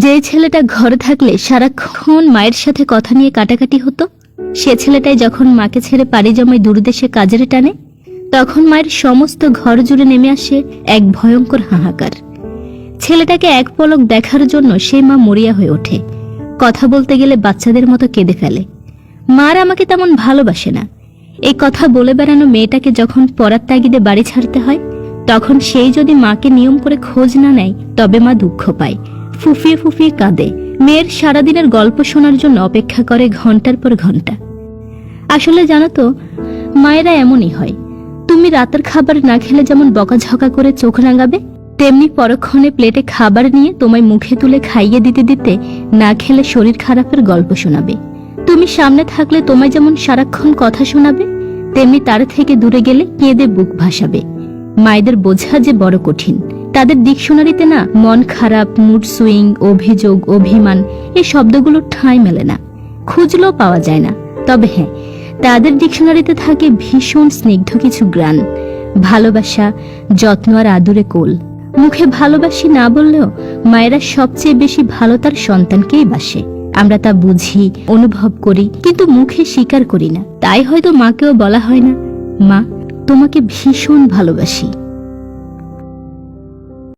যে ছেলেটা ঘরে থাকলে সারাক্ষণ মায়ের সাথে কথা নিয়ে কাটাকাটি হতো, সে ছেলেটাই যখন মাকে ছেড়ে পাড়ি জমায় দূরদেশে কাজের টানে, তখন মায়ের সমস্ত ঘর জুড়ে নেমে আসে এক ভয়ঙ্কর হাহাকার। ছেলেটাকে এক পলক দেখার জন্য সেই মা মরিয়া হয়ে ওঠে, কথা বলতে গেলে বাচ্চাদের মতো কেঁদে ফেলে। মার আমাকে তেমন ভালোবাসে না, এই কথা বলে বেড়ানো মেয়েটাকে যখন পড়ার তাগিদে বাড়ি ছাড়তে হয়, তখন সেই যদি মাকে নিয়ম করে খোঁজ না নেয়, তবে মা দুঃখ পায়, ফুফিয়ে ফুফিয়ে কাঁদে। মেয়ের সারাদিনের গল্প শোনার জন্য অপেক্ষা করে ঘন্টার পর ঘন্টা। আসলে জানো তো, মায়েরা এমনই হয়। তুমি রাতের খাবার না খেলে যেমন বকাঝকা করে চোখ রাঙাবে, তেমনি পরক্ষণে প্লেটে খাবার নিয়ে তোমায় মুখে তুলে খাইয়ে দিতে দিতে না খেলে শরীর খারাপের গল্প শোনাবে। তুমি সামনে থাকলে তোমায় যেমন সারাক্ষণ কথা শোনাবে, তেমনি তার থেকে দূরে গেলে কেঁদে বুক ভাসাবে। মায়েদের বোঝা যে বড় কঠিন। তাদের ডিকশনারিতে না মন খারাপ, মুড সুইং, অভিযোগ, অভিমান এই শব্দগুলো ঠাঁই মেলে না, খুঁজলেও পাওয়া যায় না। তবে হ্যাঁ, তাদের ডিকশনারিতে থাকে ভীষণ স্নিগ্ধ কিছু গ্রান, ভালোবাসা, যত্ন আর আদুরে কোল। মুখে ভালোবাসি না বললেও মায়েরা সবচেয়ে বেশি ভালো তার সন্তানকেই বাসে। আমরা তা বুঝি, অনুভব করি, কিন্তু মুখে স্বীকার করি না। তাই হয়তো মাকেও বলা হয় না, মা তোমাকে ভীষণ ভালোবাসি।